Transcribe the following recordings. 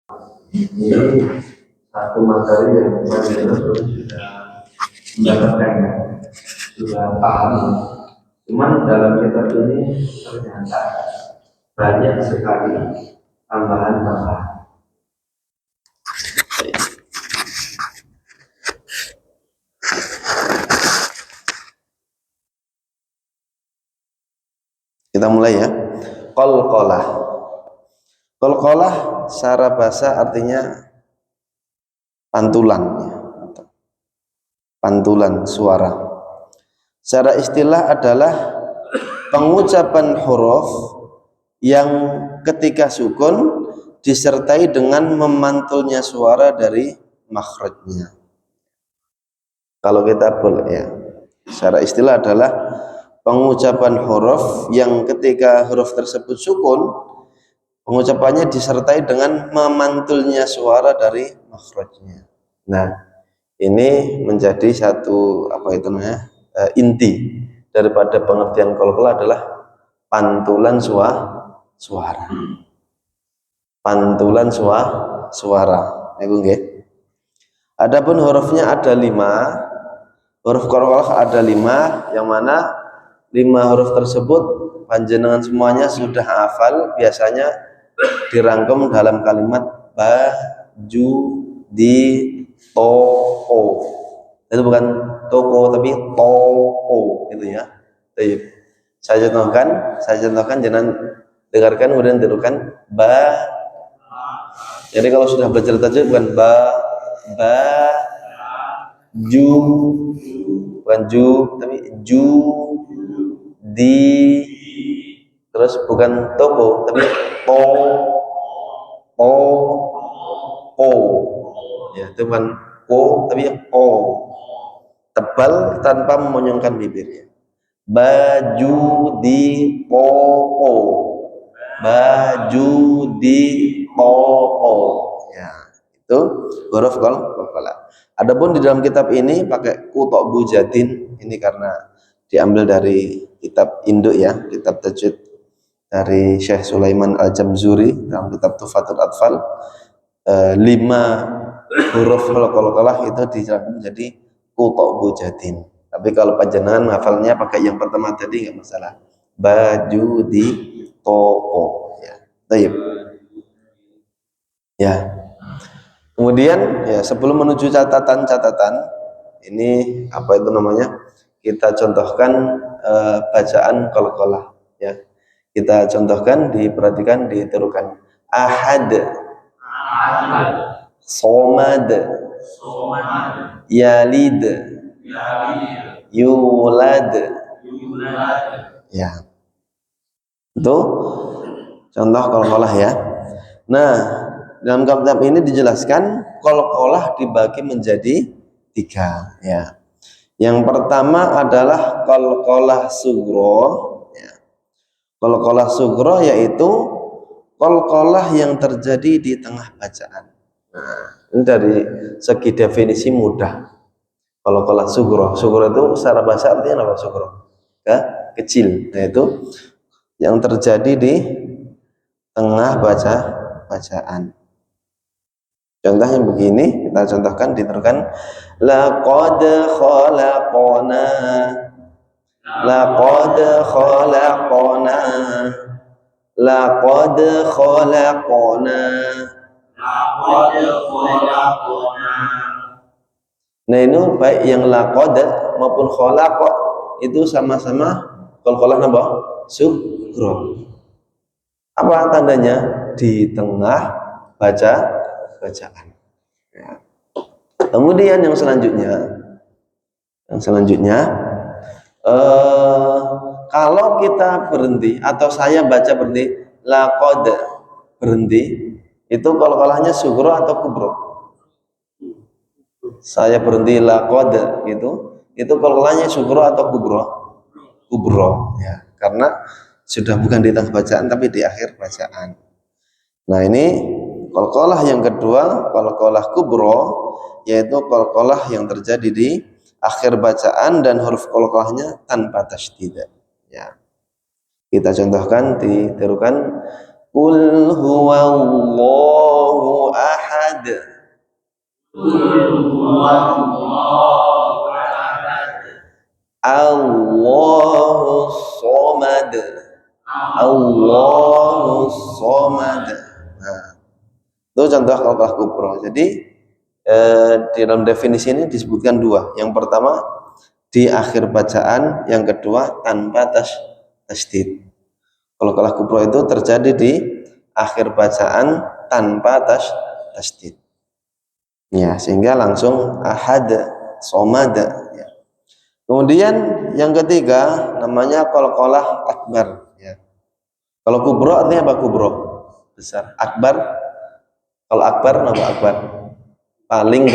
Ini satu materi yang saya sudah mendapatkan, sudah paham. Cuman dalam kitab ini ternyata banyak sekali tambahan-tambahan. Kita mulai ya. Qalqalah. Qalqalah secara bahasa artinya pantulan, pantulan suara. Secara istilah adalah pengucapan huruf yang ketika sukun disertai dengan memantulnya suara dari makhrajnya. Kalau kita boleh ya, secara istilah adalah pengucapan huruf yang ketika huruf tersebut sukun, pengucapannya disertai dengan memantulnya suara dari makhrajnya. Nah, ini menjadi satu inti daripada pengertian qalqalah adalah pantulan suara. Pantulan suara. Ibu nggih. Adapun hurufnya ada 5. Huruf qalqalah ada 5, yang mana 5 huruf tersebut panjenengan semuanya sudah hafal, biasanya dirangkum dalam kalimat baju di toko. Itu bukan toko tapi toko itu ya. Baik. Saya contohkan jangan dengarkan kemudian tirukan ba. Jadi kalau sudah belajar tajwid bukan ju, bukan ju tapi ju di, terus bukan toko tapi to ya, itu bukan ko tapi o, tebal tanpa memonyongkan bibirnya. Baju di toko, baju di toko ya, itu huruf qalqalah. Adapun di dalam kitab ini pakai Qutok Bujadin, ini karena diambil dari kitab induk ya, kitab tajwid dari Syekh Sulaiman Al-Jamzuri dalam kitab Tuhfatul Atfal. 5 huruf qalqalah itu dirangkum menjadi Qutok Bujadin. Tapi kalau panjenengan hafalnya pakai yang pertama tadi nggak masalah. Baju di toko ya. Baik. Ya. Kemudian ya, sebelum menuju catatan-catatan ini apa itu namanya? Kita contohkan bacaan qalqalah ya. Kita contohkan, diperhatikan, ditirukan. Ahad, somad, yalid, yulad. Ya. Itu contoh qalqalah ya. Nah, dalam kitab ini dijelaskan qalqalah dibagi menjadi 3 ya. Yang pertama adalah qalqalah sughra ya. Qalqalah sughra yaitu qalqalah yang terjadi di tengah bacaan. Nah, ini dari segi definisi mudah. Qalqalah sughra, sughra itu secara bahasa artinya apa sughra? Ya, kecil. Nah, itu yang terjadi di tengah bacaan. Contohnya begini, kita contohkan, diteruskan. Laqad khalaqna, laqad khalaqna, laqad khalaqna, laqad khalaqna. Nah, ini baik yang laqad maupun khalaq itu sama-sama qalqalah apa? Sughra. Apa tandanya? Di tengah bacaan ya. Kemudian yang selanjutnya kalau kita berhenti atau saya baca berhenti, laqad berhenti, itu qalqalahnya sughra atau kubra? Saya berhenti laqad itu qalqalahnya sughra atau kubra? Kubra ya, karena sudah bukan di tengah bacaan tapi di akhir bacaan. Nah, ini qalqalah yang kedua, qalqalah kubra, yaitu qalqalah yang terjadi di akhir bacaan dan huruf qalqalahnya tanpa tasydid ya. Kita contohkan, ditirukan. Qul huwallahu Allahu somad. Allahu somad. Nah, itu contoh qalqalah kubra. Jadi di dalam definisi ini disebutkan dua. Yang pertama di akhir bacaan, yang kedua tanpa tasdid. Qalqalah kubra itu terjadi di akhir bacaan tanpa tasdid. Ya, sehingga langsung ahad, somad. Ya. Kemudian yang ketiga namanya qalqalah akbar. Ya. Kalau kubro artinya apa kubro? Besar. Akbar, kalau akbar nama akbar? Paling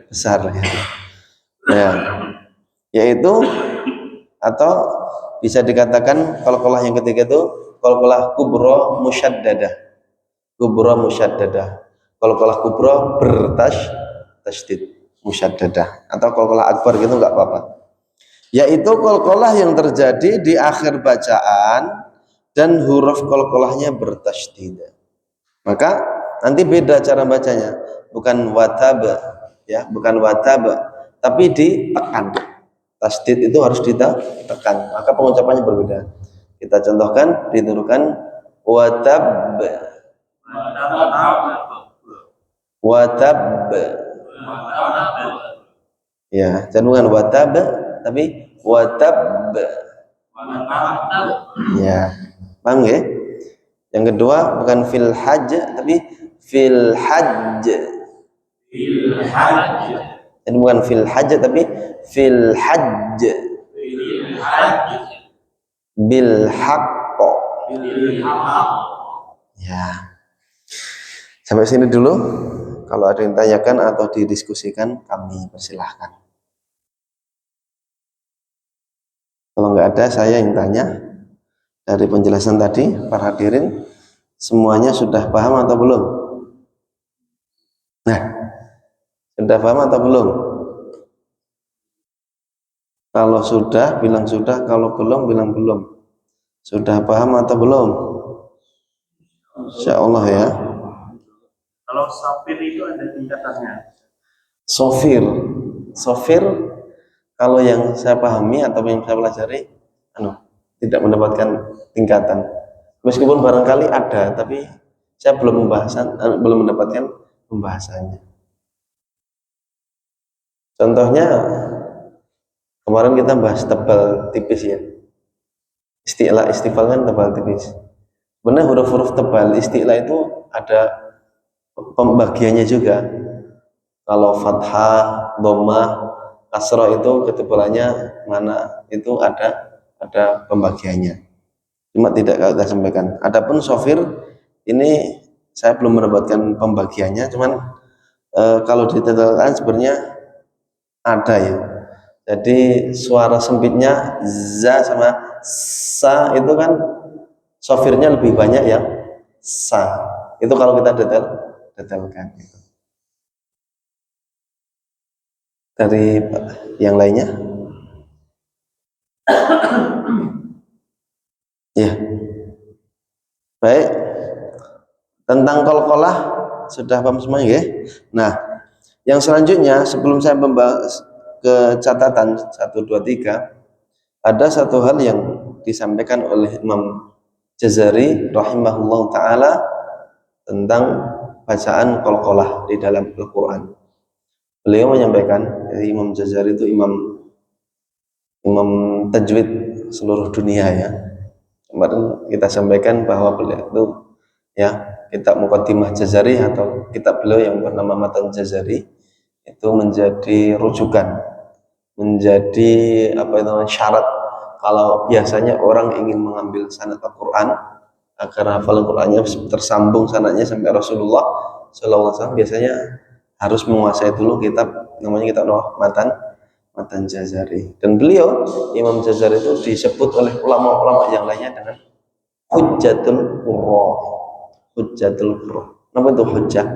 besar. Ya. Ya. Yaitu atau bisa dikatakan qalqalah yang ketiga itu qalqalah kubro musyaddadah. Kubro musyaddadah. Qalqalah kubro bertasydid musyaddadah, atau qalqalah akbar gitu enggak apa-apa. Yaitu qalqalah yang terjadi di akhir bacaan dan huruf qalqalahnya bertasydid. Maka nanti beda cara bacanya, bukan watab ya, bukan watab, tapi ditekan. Tasydid itu harus ditekan, maka pengucapannya berbeda. Kita contohkan, diturukan watab, watab, ya, jangan bukan watab, tapi watab, ya, paham ya? Yang kedua bukan fil hajj, tapi fil hajj. Jadi bukan fil hajj, tapi fil hajj. Bil haqq. Ya. Sampai sini dulu. Kalau ada yang tanyakan atau didiskusikan, kami persilahkan. Kalau nggak ada, saya yang tanya. Dari penjelasan tadi, para hadirin, semuanya sudah paham atau belum? Nah, sudah paham atau belum? Kalau sudah, bilang sudah. Kalau belum, bilang belum. Sudah paham atau belum? Insya Allah ya. Kalau sopir itu ada tingkatannya. Sofir, kalau yang saya pahami atau yang saya pelajari, tidak mendapatkan tingkatan. Meskipun barangkali ada, tapi saya belum mendapatkan pembahasannya. Contohnya kemarin kita bahas tebal tipis ya. Isti'la, istifal kan tebal tipis. Benar, huruf-huruf tebal isti'la itu ada pembagiannya juga. Kalau fathah, dhammah, kasrah itu ketebalannya mana, itu ada pembagiannya. Cuma tidak kita sampaikan. Adapun sofir ini saya belum mendapatkan pembagiannya, cuman kalau ditetelkan sebenarnya ada ya. Jadi suara sempitnya za sama sa itu kan sofirnya lebih banyak yang sa. Itu kalau kita detailkan. Dari yang lainnya? Ya. Baik. Tentang qalqalah sudah paham semuanya ya? Nah, yang selanjutnya sebelum saya membahas ke catatan 1, 2, 3, ada satu hal yang disampaikan oleh Imam Jazari rahimahullah ta'ala tentang bacaan qalqalah di dalam Al-Quran. Beliau menyampaikan, Imam Jazari itu imam tajwid seluruh dunia ya. Kemarin kita sampaikan bahwa beliau itu ya, kitab Muqaddimah Jazari atau kitab beliau yang bernama Matan Jazari itu menjadi rujukan, menjadi syarat kalau biasanya orang ingin mengambil sanad Al-Quran agar hafalan Qurannya tersambung sanadnya sampai Rasulullah SAW, biasanya harus menguasai dulu kitab namanya kitab Matan Jazari. Dan beliau Imam Jazari itu disebut oleh ulama-ulama yang lainnya dengan Hujjatul Qurra. Hujjatul Qurra. Apa itu hujjah?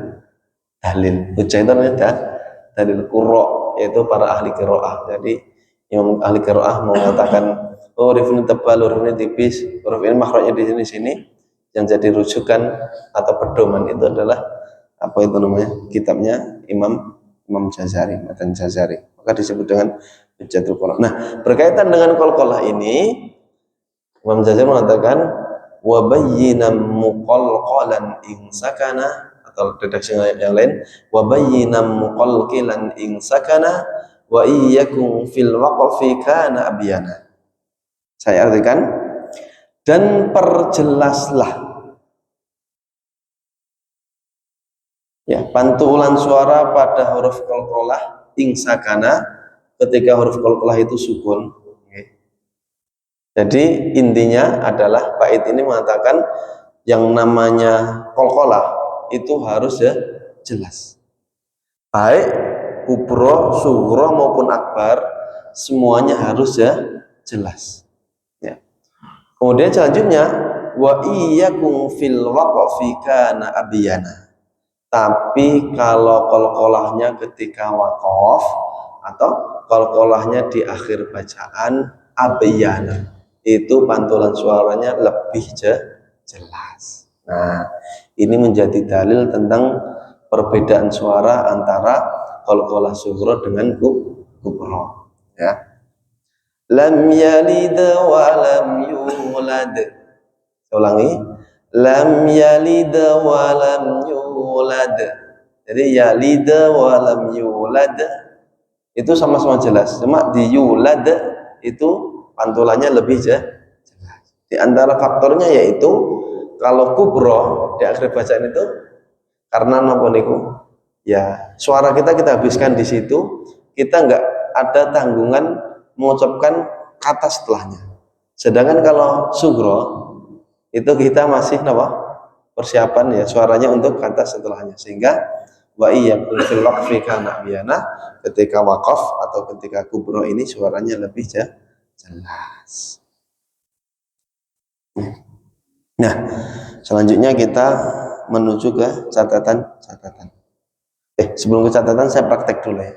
Dalil. Hujjah itu artinya dalil. Qurra yaitu para ahli qiraah. Jadi yang ahli qiraah mengatakan huruf ini tebal, huruf ini tipis, huruf ini makhrajnya di sini. Yang jadi rujukan atau pedoman itu adalah kitabnya Imam Imam Jazari, Matan Jazari. Maka disebut dengan Hujjatul Qalqalah. Nah, berkaitan dengan qalqalah ini, Imam Jazari mengatakan wa bayyinam muqalqalan in sakana, atau redaksi yang lain wa bayyinam muqalqilan in sakana wa iyyakum fil waqfi kana abyana. Saya artikan, dan perjelaslah ya pantulan suara pada huruf qalqalah ing sakana ketika huruf qalqalah itu sukun. Jadi intinya adalah bait ini mengatakan yang namanya qalqalah itu harus ya jelas. Baik kubro, sughra maupun akbar, semuanya harus ya jelas. Ya. Kemudian selanjutnya wa iyyakum fil waqfi kana abyana. Tapi kalau qalqalahnya ketika waqaf atau qalqalahnya di akhir bacaan abyana, itu pantulan suaranya lebih jelas. Nah, ini menjadi dalil tentang perbedaan suara antara qalqalah sughra dengan kubra. Ya. Lam yalid wa lam yulad. Saya ulangi. Lam yalid wa lam yulad. Jadi yalid wa lam yulad itu sama-sama jelas. Cuma di yulad itu pantulannya lebih jelas. Di antara faktornya yaitu kalau kubro di akhir bacaan itu karena napa niku ya suara kita habiskan di situ, kita nggak ada tanggungan mengucapkan kata setelahnya. Sedangkan kalau sugro itu kita masih persiapan ya suaranya untuk kata setelahnya, sehingga wa iyyakum fil waqfi kana abyana, ketika waqaf atau ketika kubro ini suaranya lebih jelas. Nah, selanjutnya kita menuju ke catatan. Sebelum ke catatan saya praktek dulu ya.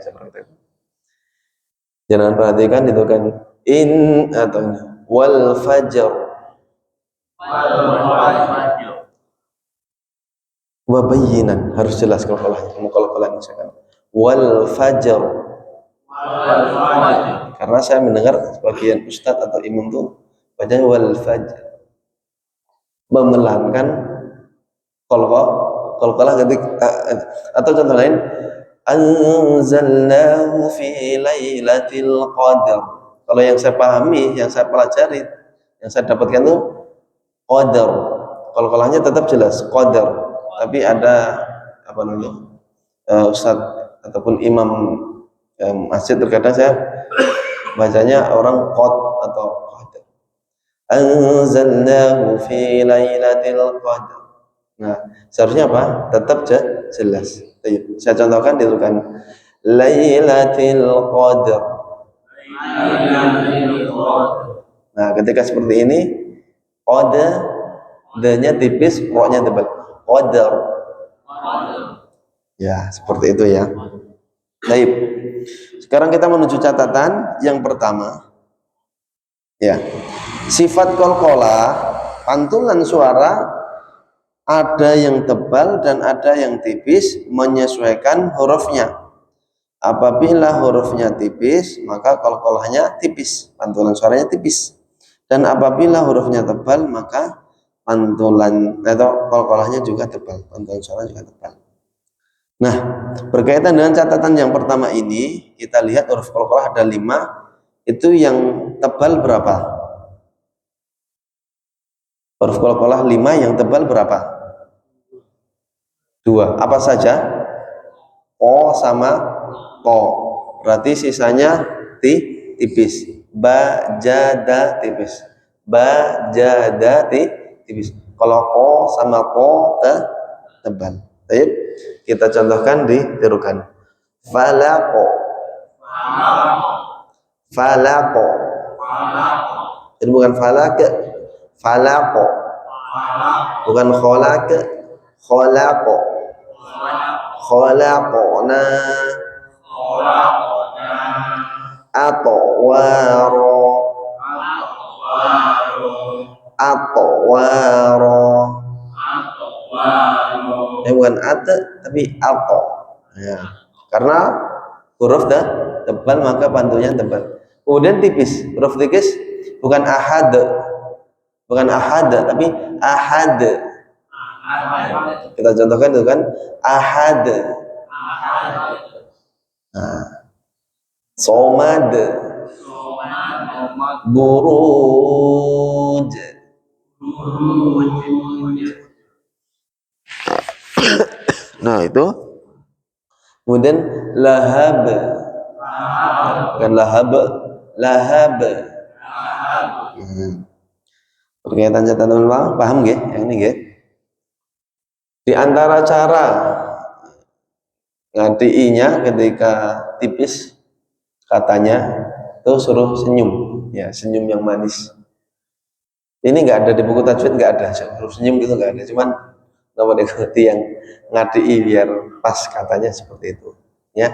Jangan perhatikan itu kan in atau wal fajr. Wa bayyinan harus jelas qalqalahnya misalkan wal fajr. Karena saya mendengar sebagian ustadz atau imam tuh bacanya wal fajr, memelankan qalqalah ketika atau contoh lain anzalnahu fi lailatul qadar. Kalau yang saya pahami, yang saya pelajari, yang saya dapatkan itu qadar, qalqalahnya tetap jelas qadar, tapi ada apa namanya ustadz ataupun imam masjid terkadang saya bacanya orang qad atau qadar. Anzalnahu fi lailatul qadar. Nah, seharusnya apa? Tetap jelas. Saya contohkan dituliskan lailatul qadar. Nah, ketika seperti ini qada d-nya tipis, ro-nya tebal. Qadar. Ya, seperti itu ya. Baik. Sekarang kita menuju catatan yang pertama. Ya. Sifat qalqalah, pantulan suara ada yang tebal dan ada yang tipis menyesuaikan hurufnya. Apabila hurufnya tipis, maka qalqalahnya tipis, pantulan suaranya tipis. Dan apabila hurufnya tebal, maka pantulan atau qalqalahnya juga tebal, pantulan suara juga tebal. Nah, berkaitan dengan catatan yang pertama ini, kita lihat huruf qalqalah ada 5. Itu yang tebal berapa? Huruf qalqalah 5 yang tebal berapa? 2. Apa saja? O sama ko. Berarti sisanya tipis. Ba, jada tipis. Ba, jada tipis. Kalau ko sama ko tebal. Baik. Kita contohkan ditirukan. Falaqo. Falaqo. Ini bukan falaq. Falaqo. Bukan kholaq. Kholaqo. Kholaqona. Atwaro. Atwaro. Bukan at tapi ato. Ya. Karena huruf tebal maka pantunya tebal. Kemudian tipis, huruf tipis bukan ahad, tapi ahad. Kita contohkan itu kan ahad. Nah, somad, buruj. Nah itu. Kemudian lahab, bukan lahab. Berkaitan catatan paham nggih? Yang ini nggih. Di antara cara ngatiinya ketika tipis katanya itu suruh senyum, ya senyum yang manis. Ini nggak ada di buku tajwid, nggak ada suruh senyum gitu, nggak ada. Cuman nama ngerti yang ngatii biar pas katanya seperti itu. Ya,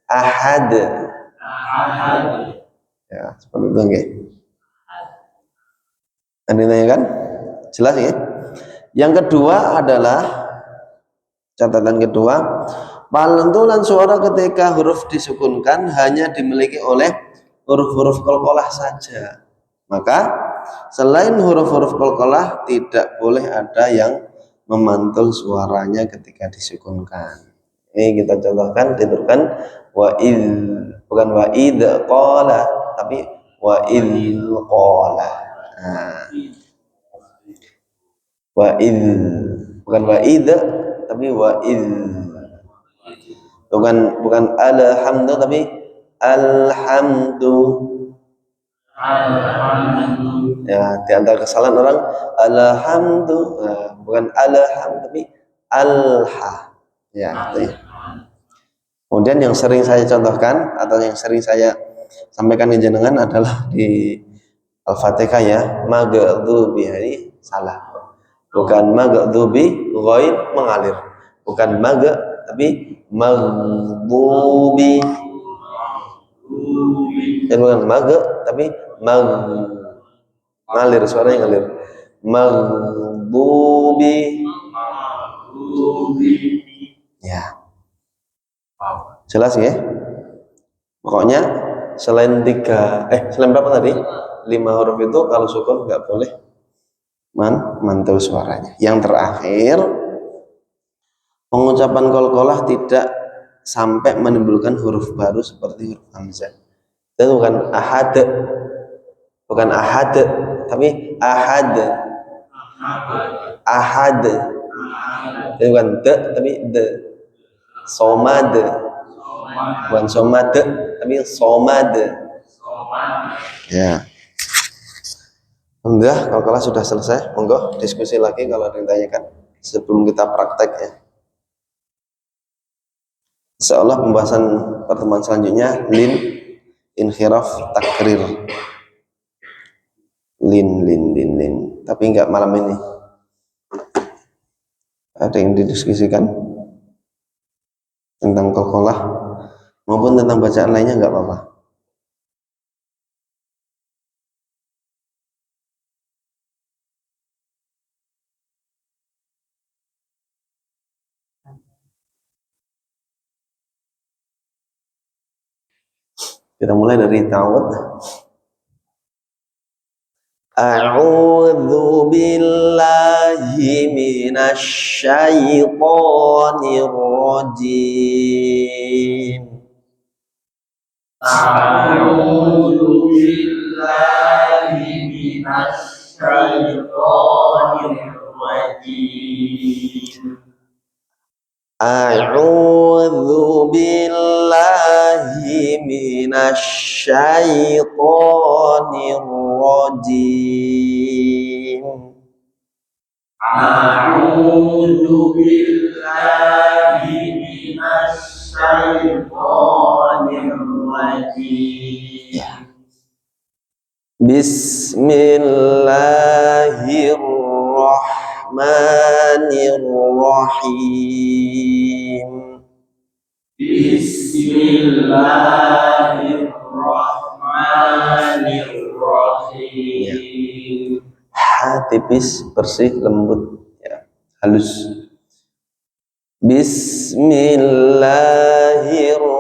ahad. Ya seperti itu nggih. Anda kan? Jelas ya? Yang kedua adalah catatan kedua, palentulan suara ketika huruf disukunkan hanya dimiliki oleh huruf-huruf qalqalah saja. Maka selain huruf-huruf qalqalah tidak boleh ada yang memantul suaranya ketika disukunkan. Ini kita contohkan, dituturkan wa id, bukan wa id qala, tapi wa id qala. Nah, wa id, bukan wa id tapi wa id, bukan alhamdu tapi alhamdu. Ya, di antara kesalahan orang alhamdu, nah, bukan alhamdu tapi alha. Ya, itu ya. Kemudian yang sering saya contohkan atau yang sering saya sampaikan ke jenengan adalah di Al-Fatihah ya, maghdubi, ini salah. Bukan maghdubi ghaib mengalir. Bukan tapi maghdubi. Dan bukan tapi ngalir, suaranya ngalir. Maghdubi. Ya. Jelas ya? Pokoknya selain berapa tadi? 5 huruf itu kalau sukun nggak boleh mantul suaranya. Yang terakhir, pengucapan qalqalah tidak sampai menimbulkan huruf baru seperti huruf hamzah. Itu bukan ahad, tapi ahad. Itu bukan tapi somad, bukan somad tapi somad. Ya. Alhamdulillah, kalau sudah selesai, monggo diskusi lagi kalau ada yang ditanyakan sebelum kita praktek ya. Insyaallah pembahasan pertemuan selanjutnya inhiraf takrir. Tapi enggak malam ini. Ada yang didiskusikan tentang qalqalah maupun tentang bacaan lainnya enggak apa-apa. Kita mulai dari ta'awud. A'udzu billahi minasy syaithanir rajim. A'udzu billahi minasy syaithanir rajim. A'udzu billahi minasy syaithanir rajim. A'udzu billahi minasy syaithanir rajim. Bismillahirrahmanirrahim. Bismillahirrahmanirrahim. Ha tipis, bersih, lembut, ya, halus. Bismillahirrahmanirrahim.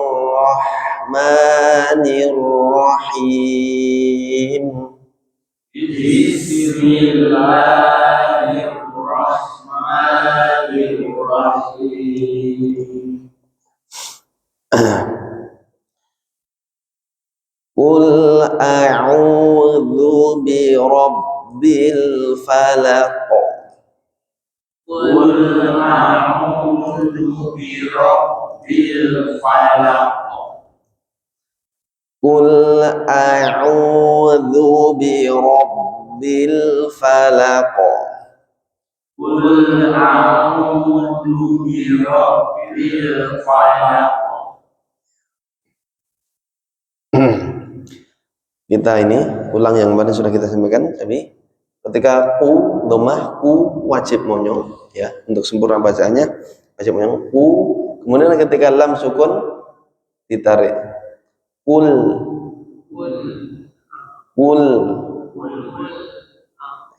Bismillahirrahmanirrahim. Qul a'udzu birabbil falaq. Qul a'udzu birabbil falaq. Qul a'udzu birabbil falaq. Qul a'udzu birabbil falaq. Kita ini ulang yang kemarin sudah kita sampaikan, tapi ketika ku dhammah ku wajib monyong ya, untuk sempurna bacaannya wajib monyong ku. Kemudian ketika lam sukun ditarik kul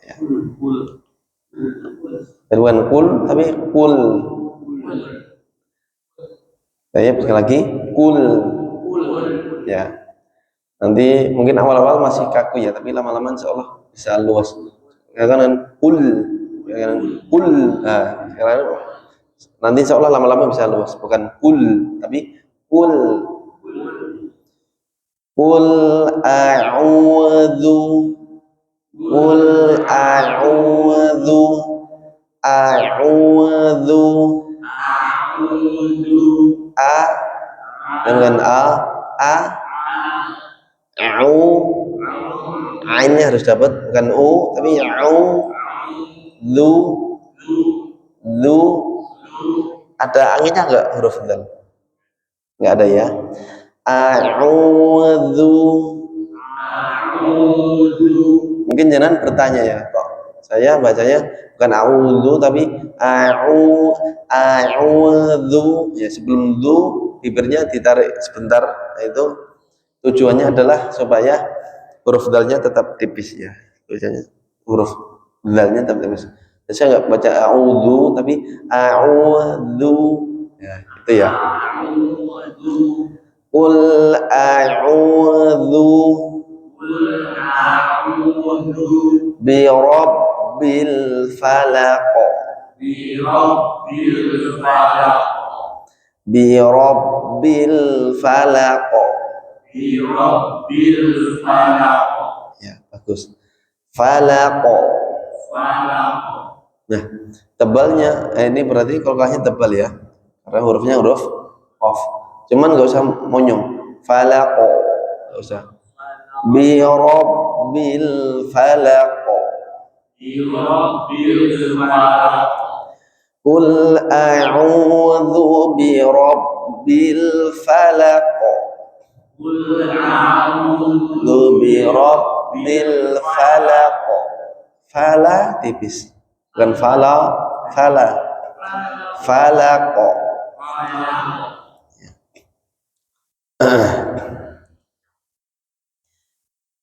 ya. Bukan kul tapi kul. Saya sekali lagi kul ya. Nanti mungkin awal-awal masih kaku ya, tapi lama-lama insya Allah bisa luas. Sekarang kul, nah, sekarang nanti insya Allah lama-lama bisa luas, bukan kul, tapi kul. Kul a'udzu, kul a'udzu, a'udzu, a dengan a ainnya harus dapat, bukan u tapi lu ada anginnya enggak huruf dal? Enggak ada ya. A'udzu. Mungkin jangan bertanya ya, kok saya bacanya bukan a'udzu tapi a'udzu ya, sebelum du bibirnya ditarik sebentar. Nah, itu tujuannya adalah supaya huruf dalnya tetap tipis ya. Tujuannya huruf dalnya tetap tipis. Jadi saya nggak baca a'udzu tapi a'udzu ya, itu ya. Qul a'udzu bi rabbil falaq. Bi rabbil falaq. Ya, bagus. Falaq. Nah, tebalnya ini berarti kolkahnya tebal ya. Karena hurufnya huruf qaf. Cuman nggak usah monyong. Falaq. Nggak usah. Bi rabbil falaq. Qul a'udzu bi rabbil falaq. Bi rabbil falaq. Fala tipis, bukan fala, falaq.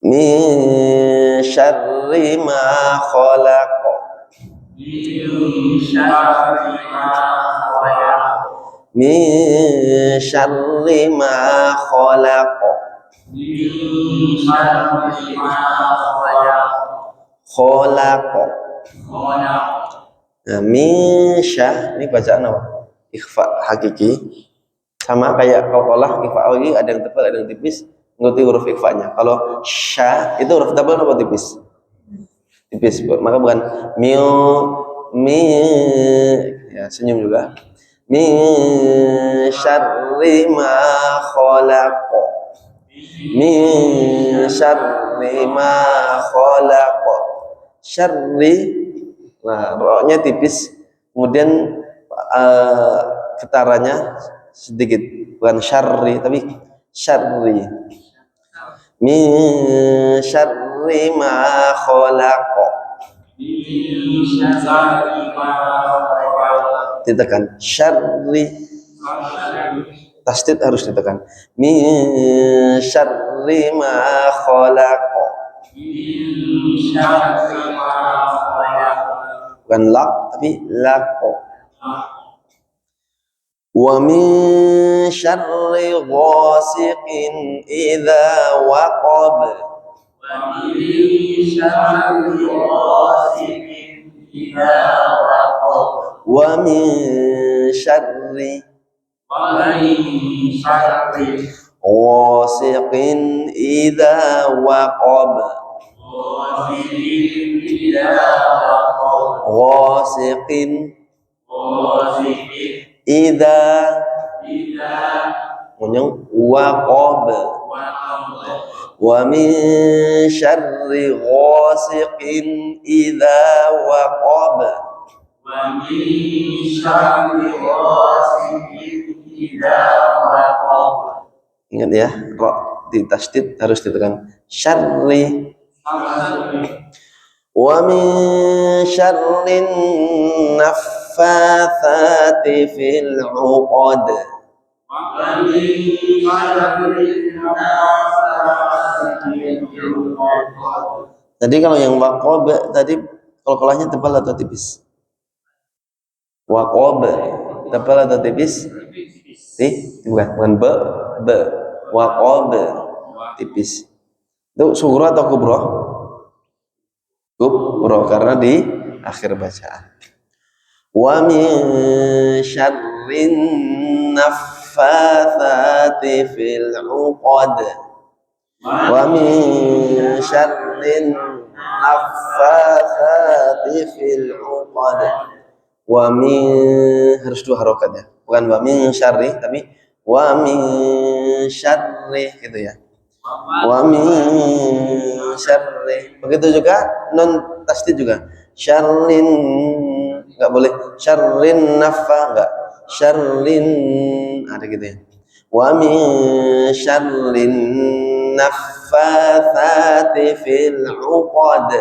Min syarri ma khalaq. Min syarri ma khalaq. Khalaq. Nah, min syah ini bacaan apa? Ikhfa hakiki. Sama kayak qalqalah, ikhfa lagi ada yang tebal, ada yang tipis, mengikuti huruf ikhfanya. Kalau syah itu huruf tebal apa tipis? Tipis. Maka bukan mi ya, senyum juga. Min syarri ma khalaq. Min syarri ma khalaq. Syarri, nah roknya tipis, kemudian getarannya sedikit, bukan syarri tapi syarri. Min syarri ma khalaq. Ditekan syarri, tasdid harus ditekan. Min syarri ma khalaq. Bukan lak tapi laq. Wa min syarri ghasiqin idza waqab. ومن شر غاسق إذا وقب ومن شر ومن شر غاسق إذا وقب غاسق إذا وقب غاسق غاسق إذا إذا وقب وقب وقب ومن شر غاسق إذا وقب ومن شر غاسق إذا وقب. Ingat ya, ro di tasdid harus ditekan syarri. Wa min syarrin naffatsati fil 'uqad. ومن شر النفاثات في العقد. Tadi kalau yang waqab tadi qalqalahnya tebal atau tipis? Waqab tebal atau tipis? Bukan b. Waqab tipis. Itu sughra atau kubra? Kubra karena di akhir bacaan. Wa min syarrin naffatsati fil 'uqad. Wa min syarrin naffatsati fil 'uqad. Wa min harus dua harokat ya. Bukan wa min syarri tapi wa min syarri gitu ya. Wa min syarri. Begitu juga non tasdid juga. Syarrin enggak boleh. Syarrin naffa enggak. Syarrin ada gitu ya. Wa min syarrin naffatsati fil 'uqad.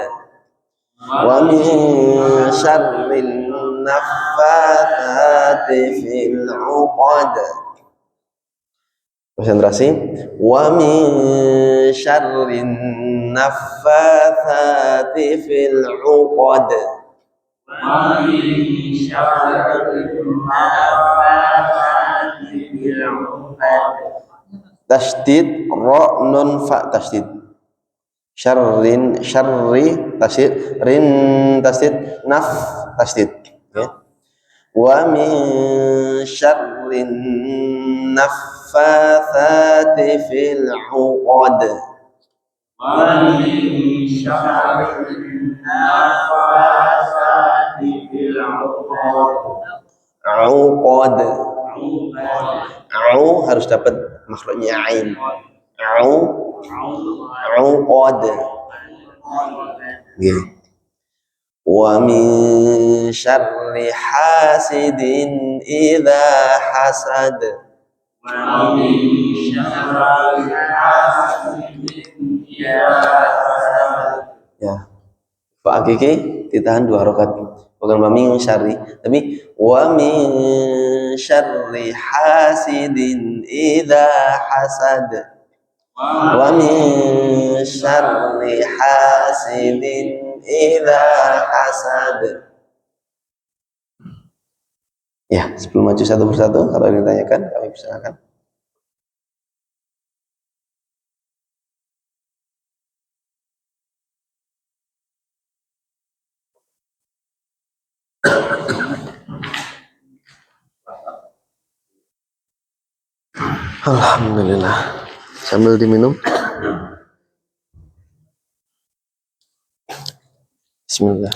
Wa min syarrin naffatsati fil 'uqad. Konsentrasi. Wa min syarrin naffatsati fil 'uqad. ومن شر النفاثات في العقد. Tasdid ra nun fa tasdid. Syarrin syarri tasdid rin tasdid naf tasdid ya. Wa min syarrin naffatsati fil 'uqad. ومن شر النفاثات في العقد. 'Uqad. Au harus dapat makhrajnya ain. Uqad. Gini. Wa min syarri hasidin idza hasad. ومن شر حاسد إذا حسد. Ya. Fa hakiki ditahan dua harokat. Bukan wa min syarri tapi wa min syarri hasidin idza hasad. Wa min syarri hasidin idza hasad. Ya, sebelum maju satu persatu kalau ada yang ditanyakan kami persilakan. Alhamdulillah. Sambil diminum. Bismillah.